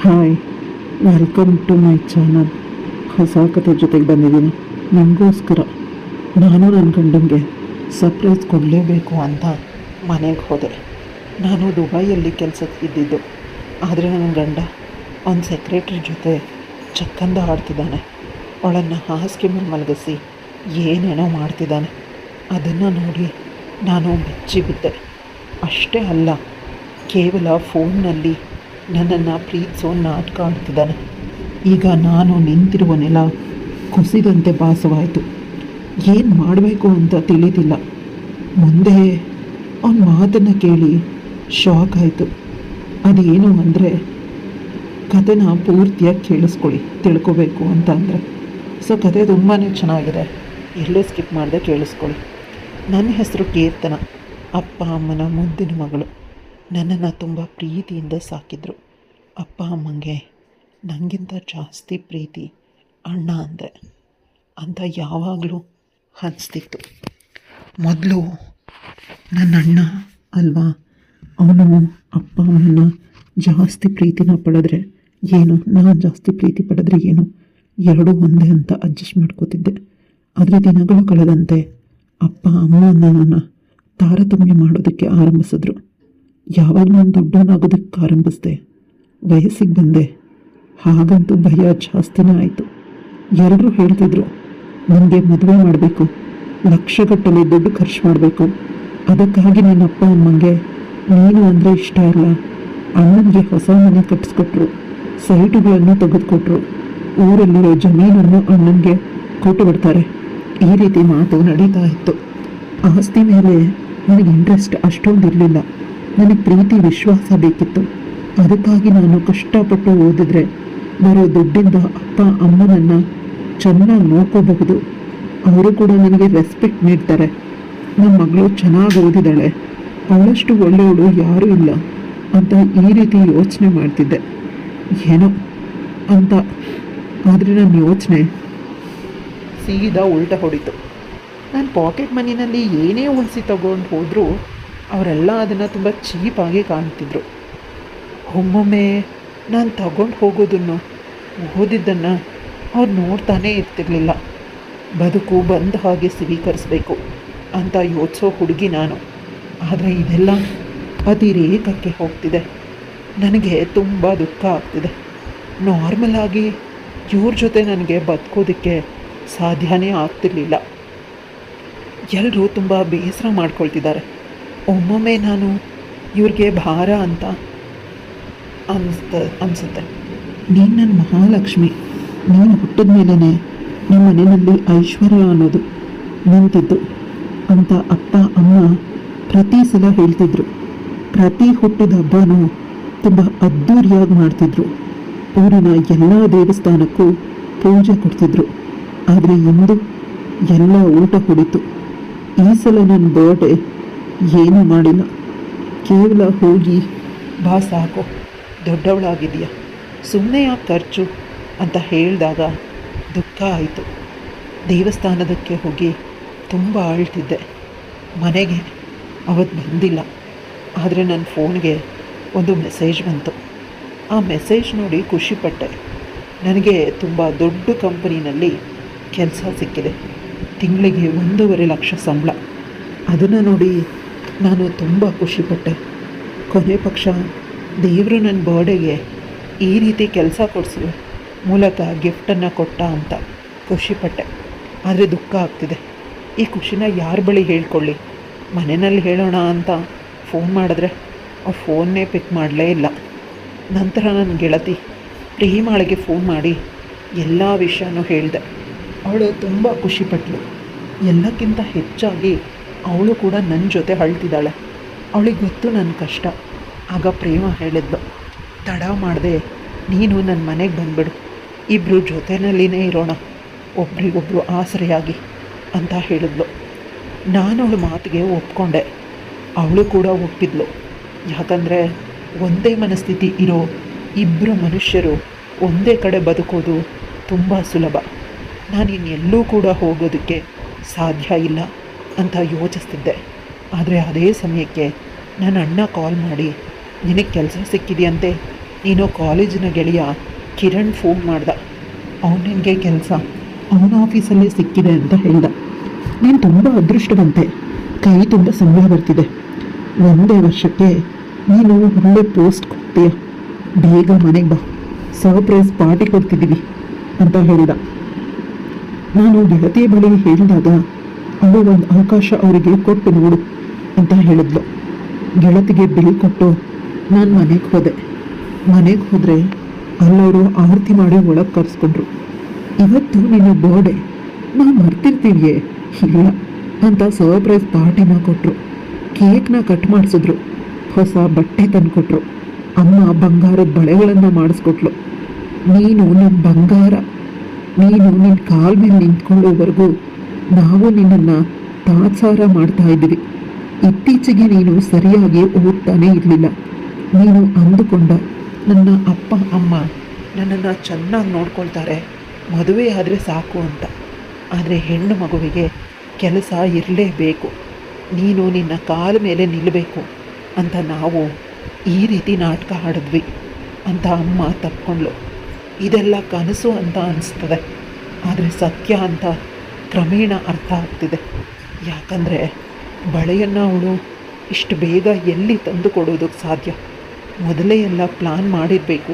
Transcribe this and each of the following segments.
Hi, welcome to my channel. ಹೊಸ ಕತೆ ಜೊತೆಗೆ ಬಂದಿದ್ದೀನಿ ನಿಮಗೋಸ್ಕರ. ನಾನು ನನ್ನ ಗಂಡನಿಗೆ ಸರ್ಪ್ರೈಸ್ ಕೊಡಲೇಬೇಕು ಅಂತ ಮನೆಗೆ ಹೋದೆ. ನಾನು ದುಬೈಯಲ್ಲಿ ಕೆಲಸಕ್ಕೆ ಇದ್ದಿದ್ದು, ಆದರೆ ನನ್ನ ಗಂಡ ಅವನ ಸೆಕ್ರೆಟ್ರಿ ಜೊತೆ ಚಕ್ಕಂದ ಆಡ್ತಿದ್ದಾನೆ. ಅವಳನ್ನು ಹಾಸಿಗೆ ಮೇಲೆ ಮಲಗಿಸಿ ಏನೇನೋ ಮಾಡ್ತಿದ್ದಾನೆ. ಅದನ್ನು ನೋಡಿ ನಾನು ಬೆಚ್ಚಿಬಿದ್ದೆ. ಅಷ್ಟೇ ಅಲ್ಲ, ಕೇವಲ ಫೋನ್ನಲ್ಲಿ ನನ್ನನ್ನು ಪ್ರೀತಿಸೋ ನಾಟಕ ಆಡ್ತಿದ್ದಾನೆ. ಈಗ ನಾನು ನಿಂತಿರುವ ನೆಲ ಕುಸಿದಂತೆ ಭಾಸವಾಯಿತು. ಏನು ಮಾಡಬೇಕು ಅಂತ ತಿಳಿದಿಲ್ಲ. ಮುಂದೆ ಅವನ ಮಾತನ್ನು ಕೇಳಿ ಶಾಕ್ ಆಯಿತು. ಅದೇನು ಅಂದರೆ, ಕಥೆನ ಪೂರ್ತಿಯಾಗಿ ಕೇಳಿಸ್ಕೊಳ್ಳಿ ತಿಳ್ಕೊಬೇಕು ಅಂತ ಅಂದರೆ. ಸೊ ಕತೆ ತುಂಬಾ ಚೆನ್ನಾಗಿದೆ, ಎಲ್ಲೂ ಸ್ಕಿಪ್ ಮಾಡದೆ ಕೇಳಿಸ್ಕೊಳ್ಳಿ. ನನ್ನ ಹೆಸರು ಕೀರ್ತನ. ಅಪ್ಪ ಅಮ್ಮನ ಮುದ್ದಿನ ಮಗಳು. ನನ್ನನ್ನು ತುಂಬ ಪ್ರೀತಿಯಿಂದ ಸಾಕಿದ್ರು. ಅಪ್ಪ ಅಮ್ಮಂಗೆ ನನಗಿಂತ ಜಾಸ್ತಿ ಪ್ರೀತಿ ಅಣ್ಣ ಅಂದರೆ ಅಂತ ಯಾವಾಗಲೂ ಅನಿಸ್ತಿತ್ತು. ಮೊದಲು ನನ್ನ ಅಣ್ಣ ಅಲ್ವಾ, ಅವನು ಅಪ್ಪ ಅಮ್ಮನ ಜಾಸ್ತಿ ಪ್ರೀತಿನ ಪಡೆದ್ರೆ ಏನು, ನಾನು ಜಾಸ್ತಿ ಪ್ರೀತಿ ಪಡೆದ್ರೆ ಏನು, ಎರಡೂ ಒಂದೇ ಅಂತ ಅಡ್ಜಸ್ಟ್ ಮಾಡ್ಕೋತಿದ್ದೆ. ಆದರೆ ದಿನಗಳು ಕಳೆದಂತೆ ಅಪ್ಪ ಅಮ್ಮ ನನ್ನನ್ನು ತಾರತಮ್ಯ ಮಾಡೋದಕ್ಕೆ ಆರಂಭಿಸಿದ್ರು. ಯಾವಾಗ ನಾನು ದೊಡ್ಡವನಾಗೋದಕ್ಕೆ ಆರಂಭಿಸಿದೆ, ವಯಸ್ಸಿಗೆ ಬಂದೆ, ಹಾಗಂತೂ ಭಯ ಜಾಸ್ತಿನೇ ಆಯಿತು. ಎಲ್ಲರೂ ಹೇಳ್ತಿದ್ರು, ನನಗೆ ಮದುವೆ ಮಾಡಬೇಕು, ಲಕ್ಷಗಟ್ಟಲೆ ದುಡ್ಡು ಖರ್ಚು ಮಾಡಬೇಕು. ಅದಕ್ಕಾಗಿ ನನ್ನ ಅಪ್ಪ ಅಮ್ಮಂಗೆ ನೀನು ಅಂದರೆ ಇಷ್ಟ ಇಲ್ಲ. ಅಣ್ಣನಿಗೆ ಹೊಸ ಮನೆ ಕಟ್ಟಿಸ್ಕೊಟ್ರು, ಸೈಟುಗಳನ್ನು ತೆಗೆದುಕೊಟ್ರು, ಊರಲ್ಲಿರೋ ಜಮೀನನ್ನು ಅಣ್ಣನಿಗೆ ಕೊಟ್ಟು ಬಿಡ್ತಾರೆ. ಈ ರೀತಿ ಮಾತು ನಡೀತಾ ಇತ್ತು. ಆಸ್ತಿ ಮೇಲೆ ನನಗೆ ಇಂಟ್ರೆಸ್ಟ್ ಅಷ್ಟೊಂದು ಇರಲಿಲ್ಲ. ನನಗೆ ಪ್ರೀತಿ ವಿಶ್ವಾಸ ಬೇಕಿತ್ತು. ಅದಕ್ಕಾಗಿ ನಾನು ಕಷ್ಟಪಟ್ಟು ಓದಿದ್ರೆ ಬರೋ ದುಡ್ಡಿಂದ ಅಪ್ಪ ಅಮ್ಮನನ್ನು ಚೆನ್ನಾಗಿ ನೋಡ್ಕೋಬಹುದು, ಅವರು ಕೂಡ ನನಗೆ ರೆಸ್ಪೆಕ್ಟ್ ನೀಡ್ತಾರೆ. ನನ್ನ ಮಗಳು ಚೆನ್ನಾಗಿ ಓದಿದ್ದಾಳೆ, ಅವಳಷ್ಟು ಒಳ್ಳೆಯವಳು ಯಾರೂ ಇಲ್ಲ ಅಂತ ಈ ರೀತಿ ಯೋಚನೆ ಮಾಡ್ತಿದ್ದೆ. ಏನೋ ಅಂತ. ಆದರೆ ನನ್ನ ಯೋಚನೆ ಸೀದಾ ಉಲ್ಟಾ ಹೊಡಿತು. ನಾನು ಪಾಕೆಟ್ ಮನಿನಲ್ಲಿ ಏನೇ ಉಳಿಸಿ ತಗೊಂಡು ಹೋದರೂ ಅವರೆಲ್ಲ ಅದನ್ನು ತುಂಬ ಚೀಪಾಗಿ ಕಾಣ್ತಿದ್ರು. ಒಮ್ಮೊಮ್ಮೆ ನಾನು ತಗೊಂಡು ಹೋಗೋದನ್ನು, ಓದಿದ್ದನ್ನು ಅವ್ರು ನೋಡ್ತಾನೇ ಇರ್ತಿರ್ಲಿಲ್ಲ. ಬದುಕು ಬಂದ ಹಾಗೆ ಸ್ವೀಕರಿಸಬೇಕು ಅಂತ ಯೋಚಿಸೋ ಹುಡುಗಿ ನಾನು. ಆದರೆ ಇದೆಲ್ಲ ಅತಿರೇಕಕ್ಕೆ ಹೋಗ್ತಿದೆ. ನನಗೆ ತುಂಬ ದುಃಖ ಆಗ್ತಿದೆ. ನಾರ್ಮಲ್ ಆಗಿ ಇವ್ರ ಜೊತೆ ನನಗೆ ಬದುಕೋದಕ್ಕೆ ಸಾಧ್ಯನೇ ಆಗ್ತಿರ್ಲಿಲ್ಲ. ಎಲ್ಲರೂ ತುಂಬ ಬೇಸರ ಮಾಡ್ಕೊಳ್ತಿದ್ದಾರೆ. ಒಮ್ಮೊಮ್ಮೆ ನಾನು ಇವ್ರಿಗೆ ಭಾರ ಅಂತ ಅನಿಸುತ್ತೆ. ನೀನು ನನ್ನ ಮಹಾಲಕ್ಷ್ಮಿ, ನೀನು ಹುಟ್ಟಿದ ಮೇಲೇ ನಿಮ್ಮ ಮನೆಯಲ್ಲಿ ಐಶ್ವರ್ಯ ಅನ್ನೋದು ನಿಂತಿದ್ದು ಅಂತ ಅಪ್ಪ ಅಮ್ಮ ಪ್ರತಿ ಸಲ ಹೇಳ್ತಿದ್ರು. ಪ್ರತಿ ಹುಟ್ಟಿದ ಹಬ್ಬನೂ ತುಂಬ ಅದ್ಧೂರಿಯಾಗಿ ಮಾಡ್ತಿದ್ರು. ಊರಿನ ಎಲ್ಲ ದೇವಸ್ಥಾನಕ್ಕೂ ಪೂಜೆ ಕೊಡ್ತಿದ್ರು. ಆದರೆ ಇಂದು ಎಲ್ಲ ಊಟ ಹೊಡಿತು. ಈ ಸಲ ನನ್ನ ಬರ್ಡೇ ಏನೂ ಮಾಡಿಲ್ಲ. ಕೇವಲ ಹೋಗಿ ಬಾ ಸಾಕು, ದೊಡ್ಡವಳಾಗಿದೆಯಾ, ಸುಮ್ಮನೆ ಯಾಕೆ ಖರ್ಚು ಅಂತ ಹೇಳಿದಾಗ ದುಃಖ ಆಯಿತು. ದೇವಸ್ಥಾನದಕ್ಕೆ ಹೋಗಿ ತುಂಬ ಅಳ್ತಿದ್ದೆ. ಮನೆಗೆ ಅವತ್ತು ಬಂದಿಲ್ಲ. ಆದರೆ ನನ್ನ ಫೋನ್ಗೆ ಒಂದು ಮೆಸೇಜ್ ಬಂತು. ಆ ಮೆಸೇಜ್ ನೋಡಿ ಖುಷಿಪಟ್ಟೆ. ನನಗೆ ತುಂಬ ದೊಡ್ಡ ಕಂಪನಿನಲ್ಲಿ ಕೆಲಸ ಸಿಕ್ಕಿದೆ. ತಿಂಗಳಿಗೆ 1.5 ಲಕ್ಷ ಸಂಬಳ. ಅದನ್ನು ನೋಡಿ ನಾನು ತುಂಬ ಖುಷಿಪಟ್ಟೆ. ಕೊನೆ ಪಕ್ಷ ದೇವರು ನನ್ನ ಬರ್ಡೇಗೆ ಈ ರೀತಿ ಕೆಲಸ ಕೊಡಿಸುವ ಮೂಲಕ ಗಿಫ್ಟನ್ನು ಕೊಟ್ಟ ಅಂತ ಖುಷಿಪಟ್ಟೆ. ಆದರೆ ದುಃಖ ಆಗ್ತಿದೆ. ಈ ಖುಷಿನ ಯಾರ ಬಳಿ ಹೇಳ್ಕೊಳ್ಳಿ? ಮನೆಯಲ್ಲಿ ಹೇಳೋಣ ಅಂತ ಫೋನ್ ಮಾಡಿದ್ರೆ ಅವ್ರು ಫೋನ್ನೇ ಪಿಕ್ ಮಾಡಲೇ ಇಲ್ಲ. ನಂತರ ನನ್ನ ಗೆಳತಿ ಪ್ರೇಮಾಳಿಗೆ ಫೋನ್ ಮಾಡಿ ಎಲ್ಲ ವಿಷಯನೂ ಹೇಳಿದೆ. ಅವಳು ತುಂಬ ಖುಷಿಪಟ್ಟಳು. ಎಲ್ಲಕ್ಕಿಂತ ಹೆಚ್ಚಾಗಿ ಅವಳು ಕೂಡ ನನ್ನ ಜೊತೆ ಅಳ್ತಿದ್ದಾಳೆ. ಅವಳಿಗೆ ಗೊತ್ತು ನನ್ನ ಕಷ್ಟ. ಆಗ ಪ್ರೇಮ ಹೇಳಿದ್ಲು, ತಡ ಮಾಡದೆ ನೀನು ನನ್ನ ಮನೆಗೆ ಬಂದುಬಿಡು, ಇಬ್ಬರು ಜೊತೆಯಲ್ಲಿನೇ ಇರೋಣ, ಒಬ್ರಿಗೊಬ್ಬರು ಆಸರೆಯಾಗಿ ಅಂತ ಹೇಳಿದ್ಲು. ನಾನು ಅವಳ ಮಾತಿಗೆ ಒಪ್ಕೊಂಡೆ. ಅವಳು ಕೂಡ ಒಪ್ಪಿದ್ಲು. ಯಾಕಂದರೆ ಒಂದೇ ಮನಸ್ಥಿತಿ ಇರೋ ಇಬ್ಬರು ಮನುಷ್ಯರು ಒಂದೇ ಕಡೆ ಬದುಕೋದು ತುಂಬ ಸುಲಭ. ನಾನು ಇನ್ನೆಲ್ಲೂ ಕೂಡ ಹೋಗೋದಕ್ಕೆ ಸಾಧ್ಯ ಇಲ್ಲ ಅಂತ ಯೋಚಿಸ್ತಿದ್ದೆ. ಆದರೆ ಅದೇ ಸಮಯಕ್ಕೆ ನನ್ನ ಅಣ್ಣ ಕಾಲ್ ಮಾಡಿ, ನಿನಗೆ ಕೆಲಸ ಸಿಕ್ಕಿದೆಯಂತೆ, ನೀನು ಕಾಲೇಜಿನ ಗೆಳೆಯ ಕಿರಣ್ ಫೋನ್ ಮಾಡ್ದ, ಅವನು ನಿನಗೆ ಕೆಲಸ ಅವನ ಆಫೀಸಲ್ಲೇ ಸಿಕ್ಕಿದೆ ಅಂತ ಹೇಳ್ದ. ನೀನು ತುಂಬ ಅದೃಷ್ಟವಂತೆ, ಕೈ ತುಂಬ ಸಂಬಳ ಬರ್ತಿದೆ, ಒಂದೇ ವರ್ಷಕ್ಕೆ ನೀನು ಒಳ್ಳೆ ಪೋಸ್ಟ್ ಕೊಡ್ತೀಯ, ಬೇಗ ಮನೆಗೆ ಬಾ, ಸರ್ಪ್ರೈಸ್ ಪಾರ್ಟಿ ಕೊಡ್ತಿದ್ದೀವಿ ಅಂತ ಹೇಳಿದ. ನಾನು ಗೆಳತಿಯ ಬಳಿ ಹೇಳಿದಾಗ ಅವಳು ಒಂದು ಅವಕಾಶ ಅವರಿಗೆ ಕೊಟ್ಟು ನೋಡು ಅಂತ ಹೇಳಿದ್ಲು. ಗೆಳತಿಗೆ ಬಿಲ್ ಕೊಟ್ಟು ನಾನು ಮನೆಗೆ ಹೋದೆ. ಮನೆಗೆ ಹೋದರೆ ಅಲ್ಲವರು ಆರತಿ ಮಾಡಿ ಒಳಗೆ ಕರೆಸ್ಕೊಂಡ್ರು. ಇವತ್ತು ನಿನ್ನ ಬರ್ಡೇ, ನಾವು ಮರ್ತಿರ್ತೀವಿಯೇ? ಇಲ್ಲ ಅಂತ ಸರ್ಪ್ರೈಸ್ ಪಾರ್ಟಿನ ಕೊಟ್ಟರು. ಕೇಕ್ನ ಕಟ್ ಮಾಡಿಸಿದ್ರು, ಹೊಸ ಬಟ್ಟೆ ತಂದುಕೊಟ್ರು, ಅಮ್ಮ ಬಂಗಾರದ ಬಳೆಗಳನ್ನು ಮಾಡಿಸ್ಕೊಟ್ಲು. ನೀನು ನನ್ನ ಬಂಗಾರ, ನೀನು ನಿನ್ನ ಕಾಲ ಮೇಲೆ ನಿಂತ್ಕೊಳ್ಳೋವರೆಗೂ ನಾವು ನಿನ್ನನ್ನು ತಾತ್ಸಾರ ಮಾಡ್ತಾ ಇದ್ದೀವಿ. ಇತ್ತೀಚೆಗೆ ನೀನು ಸರಿಯಾಗಿ ಓದ್ತಾನೇ ಇರಲಿಲ್ಲ. ನೀನು ಅಂದುಕೊಂಡ ನನ್ನ ಅಪ್ಪ ಅಮ್ಮ ನನ್ನನ್ನು ಚೆನ್ನಾಗಿ ನೋಡ್ಕೊಳ್ತಾರೆ, ಮದುವೆ ಆದರೆ ಸಾಕು ಅಂತ. ಆದರೆ ಹೆಣ್ಣು ಮಗುವಿಗೆ ಕೆಲಸ ಇರಲೇಬೇಕು, ನೀನು ನಿನ್ನ ಕಾಲ ಮೇಲೆ ನಿಲ್ಲಬೇಕು ಅಂತ ನಾವು ಈ ರೀತಿ ನಾಟಕ ಆಡಿದ್ವಿ ಅಂತ ಅಮ್ಮ ತಪ್ಕೊಂಡ್ಳು. ಇದೆಲ್ಲ ಕನಸು ಅಂತ ಅನಿಸ್ತದೆ, ಆದರೆ ಸತ್ಯ ಅಂತ ಕ್ರಮೇಣ ಅರ್ಥ ಆಗ್ತಿದೆ. ಯಾಕಂದರೆ ಬಳೆಯನ್ನು ಅವಳು ಇಷ್ಟು ಬೇಗ ಎಲ್ಲಿ ತಂದು ಕೊಡೋದಕ್ಕೆ ಸಾಧ್ಯ? ಮೊದಲೇ ಎಲ್ಲ ಪ್ಲ್ಯಾನ್ ಮಾಡಿರಬೇಕು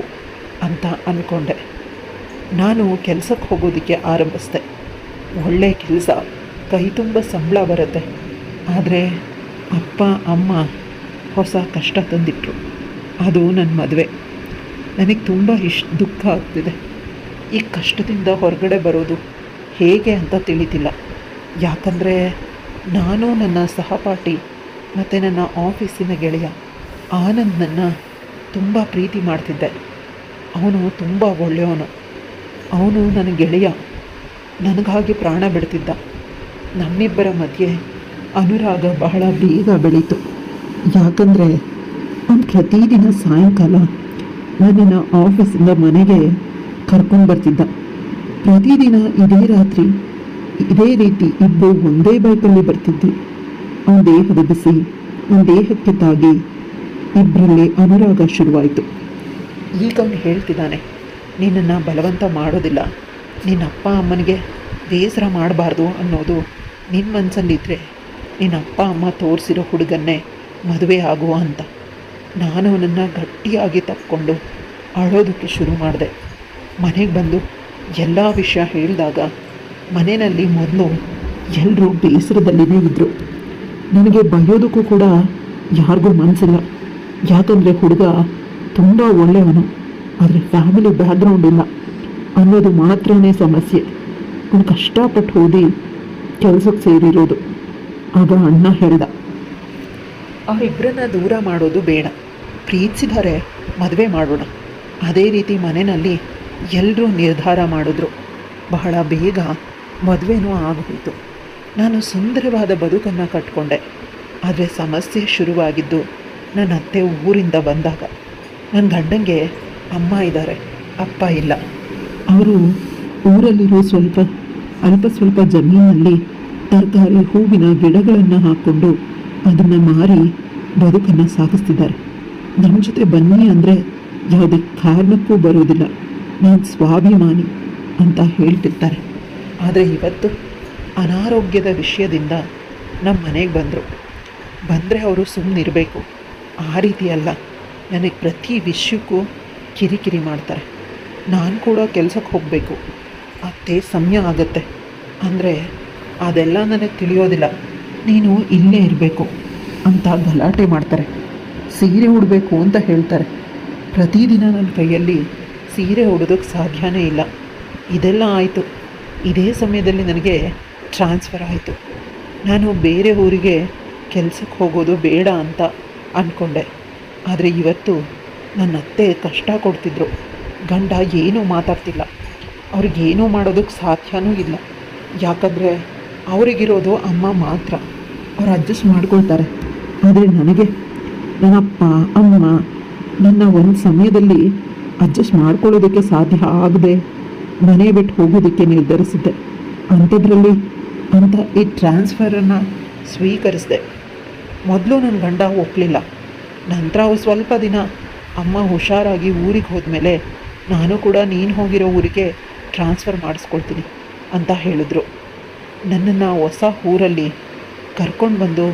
ಅಂತ ಅಂದ್ಕೊಂಡೆ. ನಾನು ಕೆಲಸಕ್ಕೆ ಹೋಗೋದಕ್ಕೆ ಆರಂಭಿಸಿದೆ. ಒಳ್ಳೆ ಕೆಲಸ, ಕೈ ತುಂಬ ಸಂಬಳ ಬರುತ್ತೆ. ಆದರೆ ಅಪ್ಪ ಅಮ್ಮ ಹೊಸ ಕಷ್ಟ ತಂದಿಟ್ಟರು, ಅದು ನನ್ನ ಮದುವೆ. ನನಗೆ ತುಂಬ ದುಃಖ ಆಗ್ತಿದೆ. ಈ ಕಷ್ಟದಿಂದ ಹೊರಗಡೆ ಬರೋದು ಹೇಗೆ ಅಂತ ತಿಳಿತಿಲ್ಲ. ಯಾಕಂದರೆ ನಾನು ನನ್ನ ಸಹಪಾಠಿ ಮತ್ತು ನನ್ನ ಆಫೀಸಿನ ಗೆಳೆಯ ಆನಂದನ್ನು ತುಂಬ ಪ್ರೀತಿ ಮಾಡ್ತಿದ್ದೆ. ಅವನು ತುಂಬ ಒಳ್ಳೆಯವನು. ಅವನು ನನ್ನ ಗೆಳೆಯ, ನನಗಾಗಿ ಪ್ರಾಣ ಬಿಡ್ತಿದ್ದ. ನಮ್ಮಿಬ್ಬರ ಮಧ್ಯೆ ಅನುರಾಗ ಬಹಳ ಬೇಗ ಬೆಳೀತು. ಯಾಕಂದರೆ ಅವನು ಪ್ರತಿದಿನ ಸಾಯಂಕಾಲ ನನ್ನನ್ನು ಆಫೀಸಿಂದ ಮನೆಗೆ ಕರ್ಕೊಂಡು ಬರ್ತಿದ್ದ. ಪ್ರತಿದಿನ ಇದೇ ರಾತ್ರಿ ಇದೇ ರೀತಿ ಇಬ್ಬರು ಒಂದೇ ಬೈಕಲ್ಲಿ ಬರ್ತಿದ್ವಿ. ಅವನ ದೇಹದ ಬಿಸಿ ನನ್ನ ದೇಹಕ್ಕೆ ತಾಗಿ ಇಬ್ಬರಲ್ಲಿ ಅನುರಾಗ ಶುರುವಾಯಿತು. ಈಗ ಅವನು ಹೇಳ್ತಿದ್ದಾನೆ, ನಿನ್ನನ್ನು ಬಲವಂತ ಮಾಡೋದಿಲ್ಲ, ನಿನ್ನ ಅಪ್ಪ ಅಮ್ಮನಿಗೆ ಬೇಸರ ಮಾಡಬಾರ್ದು ಅನ್ನೋದು ನಿನ್ನ ಮನಸ್ಸಲ್ಲಿದ್ದರೆ ನಿನ್ನ ಅಪ್ಪ ಅಮ್ಮ ತೋರಿಸಿರೋ ಹುಡುಗನ್ನೇ ಮದುವೆ ಆಗುವ ಅಂತ. ನಾನು ಅವನನ್ನು ಗಟ್ಟಿಯಾಗಿ ತಪ್ಪಿಕೊಂಡು ಅಳೋದಕ್ಕೆ ಶುರು ಮಾಡಿದೆ. ಮನೆಗೆ ಬಂದು ಎಲ್ಲ ವಿಷಯ ಹೇಳಿದಾಗ ಮನೆಯಲ್ಲಿ ಮೊದಲು ಎಲ್ಲರೂ ಬೇಸರದಲ್ಲಿನೇ ಇದ್ದರು. ನನಗೆ ಬೈಯೋದಕ್ಕೂ ಕೂಡ ಯಾರಿಗೂ ಮನಸ್ಸಿಲ್ಲ. ಯಾಕಂದರೆ ಹುಡುಗ ತುಂಬ ಒಳ್ಳೆಯವನು, ಆದರೆ ಫ್ಯಾಮಿಲಿ ಬ್ಯಾಕ್ಗ್ರೌಂಡ್ ಇಲ್ಲ ಅನ್ನೋದು ಮಾತ್ರನೇ ಸಮಸ್ಯೆ. ಅವನು ಕಷ್ಟಪಟ್ಟು ಓದಿ ಕೆಲಸಕ್ಕೆ ಸೇರಿರೋದು. ಆಗ ಅಣ್ಣ ಹೇಳ್ದ, ಅವರಿಬ್ಬರನ್ನ ದೂರ ಮಾಡೋದು ಬೇಡ, ಪ್ರೀತಿಸಿದರೆ ಮದುವೆ ಮಾಡೋಣ. ಅದೇ ರೀತಿ ಮನೆಯಲ್ಲಿ ಎಲ್ಲರೂ ನಿರ್ಧಾರ ಮಾಡಿದ್ರು. ಬಹಳ ಬೇಗ ಮದುವೆನೂ ಆಗೋಯಿತು. ನಾನು ಸುಂದರವಾದ ಬದುಕನ್ನು ಕಟ್ಕೊಂಡೆ. ಆದರೆ ಸಮಸ್ಯೆ ಶುರುವಾಗಿದ್ದು ನನ್ನ ಅತ್ತೆ ಊರಿಂದ ಬಂದಾಗ. ನನ್ನ ಗಂಡಂಗೆ ಅಮ್ಮ ಇದ್ದಾರೆ, ಅಪ್ಪ ಇಲ್ಲ. ಅವರು ಊರಲ್ಲಿರೋ ಅಲ್ಪ ಸ್ವಲ್ಪ ಜಮೀನಲ್ಲಿ ತರಕಾರಿ ಹೂವಿನ ಗಿಡಗಳನ್ನು ಹಾಕ್ಕೊಂಡು ಅದನ್ನು ಮಾರಿ ಬದುಕನ್ನು ಸಾಗಿಸ್ತಿದ್ದಾರೆ. ನಮ್ಮ ಜೊತೆ ಬನ್ನಿ ಅಂದರೆ ಯಾವುದೇ ಕಾರಣಕ್ಕೂ ಬರೋದಿಲ್ಲ, ನಾನು ಸ್ವಾಭಿಮಾನಿ ಅಂತ ಹೇಳ್ತಿರ್ತಾರೆ. ಆದರೆ ಇವತ್ತು ಅನಾರೋಗ್ಯದ ವಿಷಯದಿಂದ ನಮ್ಮ ಮನೆಗೆ ಬಂದರೆ ಅವರು ಸುಮ್ಮನಿರಬೇಕು, ಆ ರೀತಿ ಅಲ್ಲ, ನನಗೆ ಪ್ರತಿ ವಿಷಯಕ್ಕೂ ಕಿರಿಕಿರಿ ಮಾಡ್ತಾರೆ. ನಾನು ಕೂಡ ಕೆಲಸಕ್ಕೆ ಹೋಗಬೇಕು, ಅತ್ತೆ ಸಮಯ ಆಗುತ್ತೆ ಅಂದರೆ ಅದೆಲ್ಲ ನನಗೆ ತಿಳಿಯೋದಿಲ್ಲ, ನೀನು ಇಲ್ಲೇ ಇರಬೇಕು ಅಂತ ಗಲಾಟೆ ಮಾಡ್ತಾರೆ. ಸೀರೆ ಉಡಬೇಕು ಅಂತ ಹೇಳ್ತಾರೆ. ಪ್ರತಿದಿನ ನನ್ನ ಕೈಯಲ್ಲಿ ಸೀರೆ ಉಡೋದಕ್ಕೆ ಸಾಧ್ಯನೇ ಇಲ್ಲ. ಇದೆಲ್ಲ ಆಯಿತು. ಇದೇ ಸಮಯದಲ್ಲಿ ನನಗೆ ಟ್ರಾನ್ಸ್ಫರ್ ಆಯಿತು. ನಾನು ಬೇರೆ ಊರಿಗೆ ಕೆಲಸಕ್ಕೆ ಹೋಗೋದು ಬೇಡ ಅಂತ ಅಂದ್ಕೊಂಡೆ. ಆದರೆ ಇವತ್ತು ನನ್ನ ಅತ್ತೆ ಕಷ್ಟ ಕೊಡ್ತಿದ್ರು. ಗಂಡ ಏನೂ ಮಾತಾಡ್ತಿಲ್ಲ. ಅವ್ರಿಗೇನೂ ಮಾಡೋದಕ್ಕೆ ಸಾಧ್ಯವೂ ಇಲ್ಲ. ಯಾಕಂದರೆ ಅವರಿಗಿರೋದು ಅಮ್ಮ ಮಾತ್ರ. ಅವ್ರು ಅಡ್ಜಸ್ಟ್ ಮಾಡ್ಕೊಳ್ತಾರೆ. ಆದರೆ ನನಗೆ ನನ್ನಪ್ಪ ಅಮ್ಮ ನನ್ನ ಒಂದು ಸಮಯದಲ್ಲಿ ಅಡ್ಜಸ್ಟ್ ಮಾಡ್ಕೊಳ್ಳೋದಕ್ಕೆ ಸಾಧ್ಯ ಆಗದೆ ಮನೆ ಬಿಟ್ಟು ಹೋಗೋದಕ್ಕೆ ನಿರ್ಧರಿಸಿದ್ದೆ. ಅಂಥದ್ರಲ್ಲಿ ಈ ಟ್ರಾನ್ಸ್ಫರನ್ನು ಸ್ವೀಕರಿಸಿದೆ. ಮೊದಲು ನನ್ನ ಗಂಡ ಒಪ್ಪಲಿಲ್ಲ. ನಂತರ ಅವು ಸ್ವಲ್ಪ ದಿನ ಅಮ್ಮ ಹುಷಾರಾಗಿ ಊರಿಗೆ ಹೋದ್ಮೇಲೆ ನಾನು ಕೂಡ ನೀನು ಹೋಗಿರೋ ಊರಿಗೆ ಟ್ರಾನ್ಸ್ಫರ್ ಮಾಡಿಸ್ಕೊಳ್ತೀನಿ ಅಂತ ಹೇಳಿದ್ರು. ನನ್ನನ್ನು ಹೊಸ ಊರಲ್ಲಿ ಕರ್ಕೊಂಡು ಬಂದು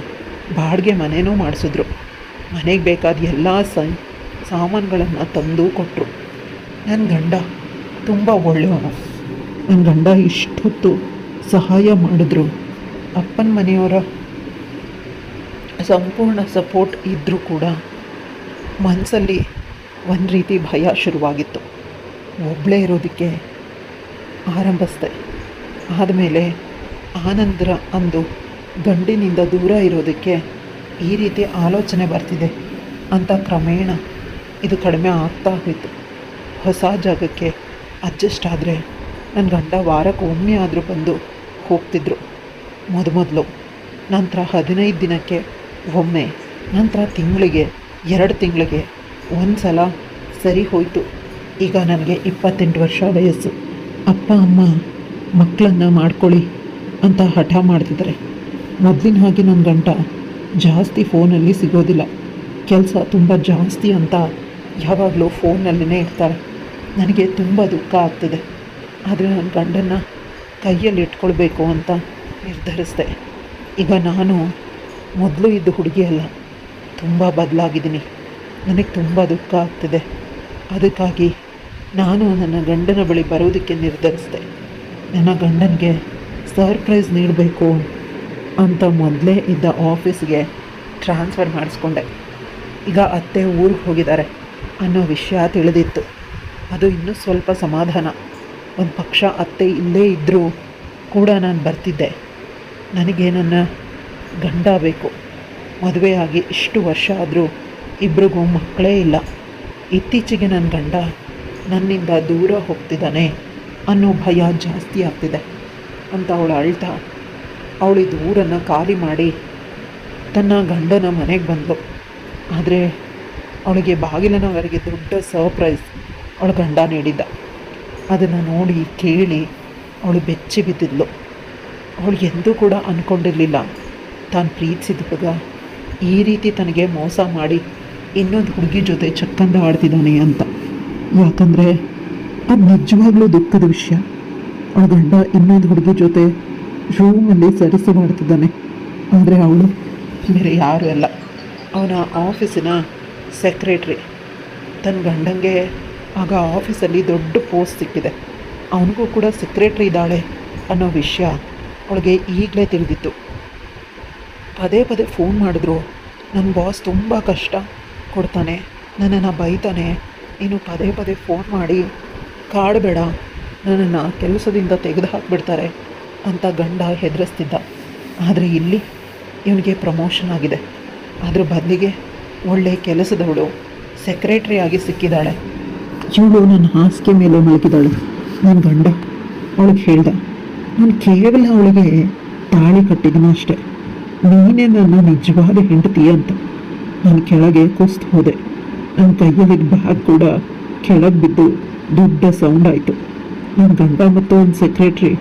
ಬಾಡಿಗೆ ಮನೆಯೂ ಮಾಡಿಸಿದ್ರು. ಮನೆಗೆ ಬೇಕಾದ ಎಲ್ಲ ಸಾಮಾನುಗಳನ್ನು ತಂದು ಕೊಟ್ಟರು. ನನ್ನ ಗಂಡ ತುಂಬ ಒಳ್ಳೆಯವನು. ನನ್ನ ಗಂಡ ಇಷ್ಟೊತ್ತು ಸಹಾಯ ಮಾಡಿದ್ರು. ಅಪ್ಪನ ಮನೆಯವರ ಸಂಪೂರ್ಣ ಸಪೋರ್ಟ್ ಇದ್ದರೂ ಕೂಡ ಮನಸ್ಸಲ್ಲಿ ಒಂದು ರೀತಿ ಭಯ ಶುರುವಾಗಿತ್ತು. ಒಬ್ಬಳೇ ಇರೋದಕ್ಕೆ ಆರಂಭಿಸ್ದೆ. ಆದಮೇಲೆ ಆನಂತರ ಅಂದು ಗಂಡಿನಿಂದ ದೂರ ಇರೋದಕ್ಕೆ ಈ ರೀತಿ ಆಲೋಚನೆ ಬರ್ತಿದೆ ಅಂತ ಕ್ರಮೇಣ ಇದು ಕಡಿಮೆ ಆಗ್ತಾ ಹೋಯಿತು. ಹೊಸ ಜಾಗಕ್ಕೆ ಅಡ್ಜಸ್ಟ್ ಆದರೆ ನನ್ನ ಗಂಡ ವಾರಕ್ಕೆ ಒಮ್ಮೆ ಆದರೂ ಬಂದು ಹೋಗ್ತಿದ್ರು ಮೊದಲು. ನಂತರ 15 ದಿನಕ್ಕೆ ಒಮ್ಮೆ, ನಂತರ ತಿಂಗಳಿಗೆ 2 ತಿಂಗಳಿಗೆ ಒಂದು ಸಲ ಸರಿ ಹೋಯಿತು. ಈಗ ನನಗೆ 28 ವರ್ಷ ವಯಸ್ಸು. ಅಪ್ಪ ಅಮ್ಮ ಮಕ್ಕಳನ್ನು ಮಾಡ್ಕೊಳ್ಳಿ ಅಂತ ಹಠ ಮಾಡ್ತಿದ್ದಾರೆ. ಮೊದಲಿನ ಹಾಗೆ ನನ್ನ ಗಂಡ ಜಾಸ್ತಿ ಫೋನಲ್ಲಿ ಸಿಗೋದಿಲ್ಲ. ಕೆಲಸ ತುಂಬ ಜಾಸ್ತಿ ಅಂತ ಯಾವಾಗಲೂ ಫೋನ್ನಲ್ಲೇ ಇರ್ತಾರೆ. ನನಗೆ ತುಂಬ ದುಃಖ ಆಗ್ತಿದೆ. ಆದರೆ ನನ್ನ ಗಂಡನ್ನು ಕೈಯಲ್ಲಿ ಇಟ್ಕೊಳ್ಬೇಕು ಅಂತ ನಿರ್ಧರಿಸಿದೆ. ಈಗ ನಾನು ಮೊದಲು ಇದ್ದ ಹುಡುಗಿ ಅಲ್ಲ, ತುಂಬ ಬದಲಾಗಿದ್ದೀನಿ. ನನಗೆ ತುಂಬ ದುಃಖ ಆಗ್ತಿದೆ. ಅದಕ್ಕಾಗಿ ನಾನು ನನ್ನ ಗಂಡನ ಬಳಿ ಬರೋದಕ್ಕೆ ನಿರ್ಧರಿಸಿದೆ. ನನ್ನ ಗಂಡನಿಗೆ ಸರ್ಪ್ರೈಸ್ ನೀಡಬೇಕು ಅಂತ ಮೊದಲೇ ಇದ್ದ ಆಫೀಸ್ಗೆ ಟ್ರಾನ್ಸ್ಫರ್ ಮಾಡಿಸ್ಕೊಂಡೆ. ಈಗ ಅತ್ತೆ ಊರಿಗೆ ಹೋಗಿದ್ದಾರೆ ಅನ್ನೋ ವಿಷಯ ತಿಳಿದಿತ್ತು. ಅದು ಇನ್ನೂ ಸ್ವಲ್ಪ ಸಮಾಧಾನ. ಒಂದು ಪಕ್ಷ ಅತ್ತೆ ಇಲ್ಲೇ ಇದ್ದರೂ ಕೂಡ ನಾನು ಬರ್ತಿದ್ದೆ. ನನಗೆ ನನ್ನ ಗಂಡ ಬೇಕು. ಮದುವೆಯಾಗಿ ಇಷ್ಟು ವರ್ಷ ಆದರೂ ಇಬ್ರಿಗೂ ಮಕ್ಕಳೇ ಇಲ್ಲ. ಇತ್ತೀಚೆಗೆ ನನ್ನ ಗಂಡ ನನ್ನಿಂದ ದೂರ ಹೋಗ್ತಿದ್ದಾನೆ ಅನ್ನೋ ಭಯ ಜಾಸ್ತಿ ಆಗ್ತಿದೆ ಅಂತ ಅವಳು ಅಳ್ತಾ ಅವಳಿದ್ದು ಊರನ್ನು ಖಾಲಿ ಮಾಡಿ ತನ್ನ ಗಂಡನ ಮನೆಗೆ ಬಂದಳು. ಆದರೆ ಅವಳಿಗೆ ಬಾಗಿಲಿನವರೆಗೆ ದೊಡ್ಡ ಸರ್ಪ್ರೈಸ್ ಅವಳ ಗಂಡ ನೀಡಿದ್ದ. ಅದನ್ನು ನೋಡಿ ಕೇಳಿ ಅವಳು ಬೆಚ್ಚಿ ಬಿದ್ದಿದ್ಲು. ಅವಳು ಎಂದೂ ಕೂಡ ಅಂದ್ಕೊಂಡಿರಲಿಲ್ಲ ತಾನು ಪ್ರೀತಿಸಿದ ಹುಡುಗ ಈ ರೀತಿ ತನಗೆ ಮೋಸ ಮಾಡಿ ಇನ್ನೊಂದು ಹುಡುಗಿ ಜೊತೆ ಚಕ್ಕಂದ ಆಡ್ತಿದ್ದಾನೆ ಅಂತ. ಯಾಕಂದರೆ ಅದು ನಿಜವಾಗ್ಲೂ ದುಃಖದ ವಿಷಯ. ಅವಳ ಗಂಡ ಇನ್ನೊಂದು ಹುಡುಗಿ ಜೊತೆ ರೂಮಲ್ಲಿ ಸರಸು ಮಾಡ್ತಿದ್ದಾನೆ. ಆದರೆ ಅವಳು ಬೇರೆ ಯಾರೂ ಅಲ್ಲ, ಅವನ ಆಫೀಸಿನ ಸೆಕ್ರೆಟ್ರಿ. ತನ್ನ ಗಂಡಂಗೆ ಆಗ ಆಫೀಸಲ್ಲಿ ದೊಡ್ಡ ಪೋಸ್ಟ್ ಸಿಕ್ಕಿದೆ. ಅವನಿಗೂ ಕೂಡ ಸೆಕ್ರೆಟ್ರಿ ಇದ್ದಾಳೆ ಅನ್ನೋ ವಿಷಯ ಅವಳಿಗೆ ಈಗಲೇ ತಿಳಿದಿತ್ತು. ಪದೇ ಪದೇ ಫೋನ್ ಮಾಡಿದ್ರು ನನ್ನ ಬಾಸ್ ತುಂಬ ಕಷ್ಟ ಕೊಡ್ತಾನೆ, ನನ್ನನ್ನು ಬೈತಾನೆ, ನೀನು ಪದೇ ಪದೇ ಫೋನ್ ಮಾಡಿ ಕಾಡಬೇಡ, ನನ್ನನ್ನು ಕೆಲಸದಿಂದ ತೆಗೆದು ಹಾಕಿಬಿಡ್ತಾರೆ ಅಂತ ಗಂಡ ಹೆದರಿಸ್ತಿದ್ದ. ಆದರೆ ಇಲ್ಲಿ ಇವನಿಗೆ ಪ್ರಮೋಷನ್ ಆಗಿದೆ. ಅದ್ರ ಬದಲಿಗೆ ಒಳ್ಳೆ ಕೆಲಸದವಳು ಸೆಕ್ರೆಟ್ರಿ ಆಗಿ ಸಿಕ್ಕಿದ್ದಾಳೆ. ಇವಳು ನನ್ನ ಹಾಸಿಗೆ ಮೇಲೆ ಮಲಗಿದ್ದಾಳೆ. ನನ್ನ ಗಂಡ ಅವಳಿಗೆ ಹೇಳ್ದ, ನಾನು ಕೇವಲ ಅವಳಿಗೆ ತಾಳಿ ಕಟ್ಟಿದ್ದೀನಿ ಅಷ್ಟೆ, ನೀನೇ ನನ್ನ ನಿಜವಾದ ಹೆಂಡತಿ ಅಂತ. ನಾನು ಕೆಳಗೆ ಕುಸ್ತು ಹೋದೆ. ನನ್ನ ಕೈಯಲ್ಲಿ ಬ್ಯಾಗ್ ಕೂಡ ಕೆಳಗೆ ಬಿದ್ದು ದೊಡ್ಡ ಸೌಂಡ್ ಆಯಿತು. ನನ್ನ ಗಂಡ ಮತ್ತು ಒಂದು ಸೆಕ್ರೆಟ್ರಿ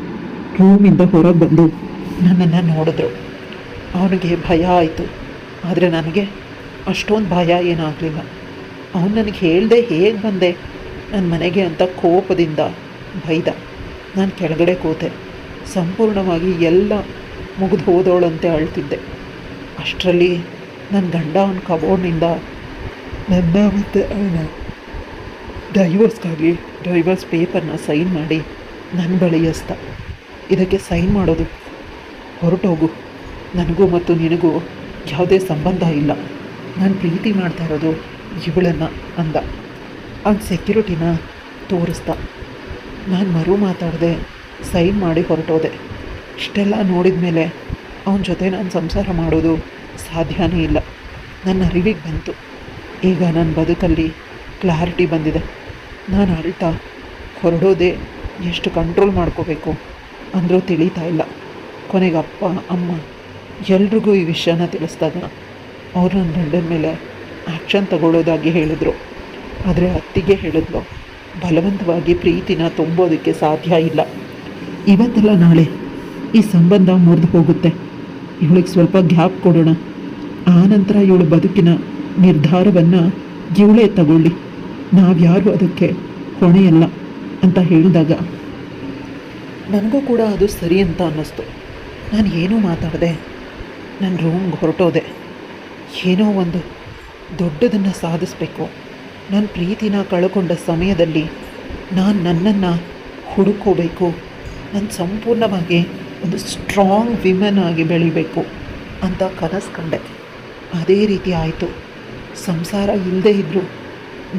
ರೂಮಿಂದ ಹೊರಗೆ ಬಂದು ನನ್ನನ್ನು ನೋಡಿದ್ರು. ಅವನಿಗೆ ಭಯ ಆಯಿತು, ಆದರೆ ನನಗೆ ಅಷ್ಟೊಂದು ಭಯ ಏನಾಗಲಿಲ್ಲ. ಅವನು ನನಗೆ ಹೇಳ್ದೆ ಹೇಗೆ ಬಂದೆ ನನ್ನ ಮನೆಗೆ ಅಂತ ಕೋಪದಿಂದ ಬೈದ. ನಾನು ಕೆಳಗಡೆ ಕೂತೆ. ಸಂಪೂರ್ಣವಾಗಿ ಎಲ್ಲ ಮುಗಿದು ಹೋದವಳಂತೆ ಅಳ್ತಿದ್ದೆ. ಅಷ್ಟರಲ್ಲಿ ನನ್ನ ಗಂಡ ಅವನ ಕಬೋರ್ಡ್ನಿಂದ ನನ್ನ ಮತ್ತು ಅವನ ಡೈವರ್ಸ್ ಪೇಪರ್ನ ಸೈನ್ ಮಾಡಿ ನನ್ನ ಬಳಿ ಎಸ್ದ. ಇದಕ್ಕೆ ಸೈನ್ ಮಾಡೋದು, ಹೊರಟೋಗು, ನನಗೂ ಮತ್ತು ನಿನಗೂ ಯಾವುದೇ ಸಂಬಂಧ ಇಲ್ಲ, ನಾನು ಪ್ರೀತಿ ಮಾಡ್ತಾ ಇರೋದು ಇವಳನ್ನು ಅಂದ. ಅವ್ನ ಸೆಕ್ಯೂರಿಟಿನ ತೋರಿಸ್ದ. ನಾನು ಮಾತಾಡದೆ ಸೈನ್ ಮಾಡಿ ಹೊರಟೋದೆ. ಇಷ್ಟೆಲ್ಲ ನೋಡಿದ ಮೇಲೆ ಅವನ ಜೊತೆ ನಾನು ಸಂಸಾರ ಮಾಡೋದು ಸಾಧ್ಯನೇ ಇಲ್ಲ. ನನ್ನ ಅರಿವಿಗೆ ಬಂತು. ಈಗ ನನ್ನ ಬದುಕಲ್ಲಿ ಕ್ಲಾರಿಟಿ ಬಂದಿದೆ. ನಾನು ಅಳ್ತಾ ಹೊರಡೋದೇ ಎಷ್ಟು ಕಂಟ್ರೋಲ್ ಮಾಡ್ಕೋಬೇಕು ಅಂದರೂ ತಿಳಿತಾ ಇಲ್ಲ. ಕೊನೆಗೆ ಅಪ್ಪ ಅಮ್ಮ ಎಲ್ರಿಗೂ ಈ ವಿಷಯನ ತಿಳಿಸ್ದಾಗ ಅವ್ರು ನನ್ನ ಗಂಡನ ಮೇಲೆ ಆ್ಯಕ್ಷನ್ ತಗೊಳ್ಳೋದಾಗಿ ಹೇಳಿದ್ರು. ಆದರೆ ಅತ್ತಿಗೆ ಹೇಳಿದ್ಲು, ಬಲವಂತವಾಗಿ ಪ್ರೀತಿನ ತುಂಬೋದಕ್ಕೆ ಸಾಧ್ಯ ಇಲ್ಲ. ಇವತ್ತೆಲ್ಲ ನಾಳೆ ಈ ಸಂಬಂಧ ಮುರಿದು ಹೋಗುತ್ತೆ. ಇವಳಿಗೆ ಸ್ವಲ್ಪ ಗ್ಯಾಪ್ ಕೊಡೋಣ, ಆನಂತರ ಇವಳು ಬದುಕಿನ ನಿರ್ಧಾರವನ್ನು ಇವಳೇ ತಗೊಳ್ಳಿ, ನಾವ್ಯಾರು ಅದಕ್ಕೆ ಹೊಣೆಯಲ್ಲ ಅಂತ ಹೇಳಿದಾಗ ನನಗೂ ಕೂಡ ಅದು ಸರಿ ಅಂತ ಅನ್ನಿಸ್ತು. ನಾನು ಏನೂ ಮಾತಾಡದೆ ನನ್ನ ರೂಮ್ಗೆ ಹೊರಟೋದೆ. ಏನೋ ಒಂದು ದೊಡ್ಡದನ್ನು ಸಾಧಿಸಬೇಕು. ನನ್ನ ಪ್ರೀತಿನ ಕಳ್ಕೊಂಡ ಸಮಯದಲ್ಲಿ ನಾನು ನನ್ನನ್ನು ಹುಡುಕೋಬೇಕು, ನಾನು ಸಂಪೂರ್ಣವಾಗಿ ಒಂದು ಸ್ಟ್ರಾಂಗ್ ವಿಮೆನ್ ಆಗಿ ಬೆಳಿಬೇಕು ಅಂತ ಕನಸು ಕಂಡೆ. ಅದೇ ರೀತಿ ಆಯಿತು. ಸಂಸಾರ ಇಲ್ಲದೇ ಇದ್ದರೂ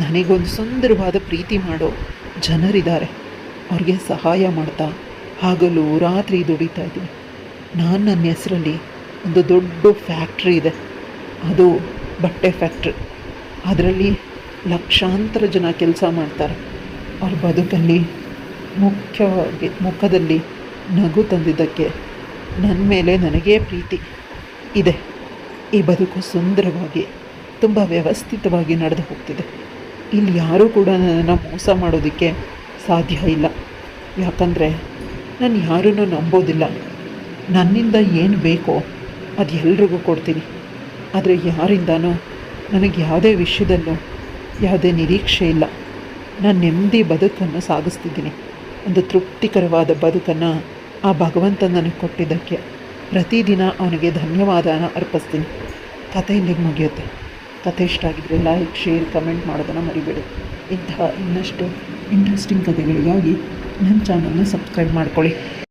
ನನಗೊಂದು ಸುಂದರವಾದ ಪ್ರೀತಿ ಮಾಡೋ ಜನರಿದ್ದಾರೆ. ಅವ್ರಿಗೆ ಸಹಾಯ ಮಾಡ್ತಾ ಹಗಲು ರಾತ್ರಿ ದುಡಿತಾ ಇದ್ದೀನಿ. ನನ್ನ ಹೆಸರಲ್ಲಿ ಒಂದು ದೊಡ್ಡ ಫ್ಯಾಕ್ಟ್ರಿ ಇದೆ, ಅದು ಬಟ್ಟೆ ಫ್ಯಾಕ್ಟ್ರಿ. ಅದರಲ್ಲಿ ಲಕ್ಷಾಂತರ ಜನ ಕೆಲಸ ಮಾಡ್ತಾರೆ. ಅವ್ರ ಬದುಕಲ್ಲಿ ಮುಖ್ಯವಾಗಿ ಮುಖದಲ್ಲಿ ನಗು ತಂದಿದ್ದಕ್ಕೆ ನನ್ನ ಮೇಲೆ ನನಗೇ ಪ್ರೀತಿ ಇದೆ. ಈ ಬದುಕು ಸುಂದರವಾಗಿ ತುಂಬ ವ್ಯವಸ್ಥಿತವಾಗಿ ನಡೆದು ಹೋಗ್ತಿದೆ. ಇಲ್ಲಿ ಯಾರೂ ಕೂಡ ನನ್ನನ್ನು ಮೋಸ ಮಾಡೋದಕ್ಕೆ ಸಾಧ್ಯ ಇಲ್ಲ. ಯಾಕಂದರೆ ನಾನು ಯಾರನ್ನೂ ನಂಬೋದಿಲ್ಲ. ನನ್ನಿಂದ ಏನು ಬೇಕೋ ಅದು ಎಲ್ರಿಗೂ ಕೊಡ್ತೀನಿ. ಆದರೆ ಯಾರಿಂದನೂ ನನಗೆ ಯಾವುದೇ ವಿಷಯದಲ್ಲೂ ಯಾವುದೇ ನಿರೀಕ್ಷೆ ಇಲ್ಲ. ನಾನು ನೆಮ್ಮದಿ ಬದುಕನ್ನು ಸಾಗಿಸ್ತಿದ್ದೀನಿ. ಒಂದು ತೃಪ್ತಿಕರವಾದ ಬದುಕನ್ನು ಆ ಭಗವಂತ ನನಗೆ ಕೊಟ್ಟಿದ್ದಕ್ಕೆ ಪ್ರತಿದಿನ ಅವನಿಗೆ ಧನ್ಯವಾದನ ಅರ್ಪಿಸ್ತೀನಿ. ಕತೆ ಇಲ್ಲಿಗೆ ಮುಗಿಯುತ್ತೆ. ಕತೆ ಇಷ್ಟ ಆಗಿದ್ರೆ ಲೈಕ್, ಶೇರ್, ಕಮೆಂಟ್ ಮಾಡೋದನ್ನು ಮರಿಬೇಡಿ. ಇಂತಹ ಇನ್ನಷ್ಟು ಇಂಟ್ರೆಸ್ಟಿಂಗ್ ಕಥೆಗಳಿಗಾಗಿ ನನ್ನ ಚಾನಲ್ನ ಸಬ್ಸ್ಕ್ರೈಬ್ ಮಾಡ್ಕೊಳ್ಳಿ.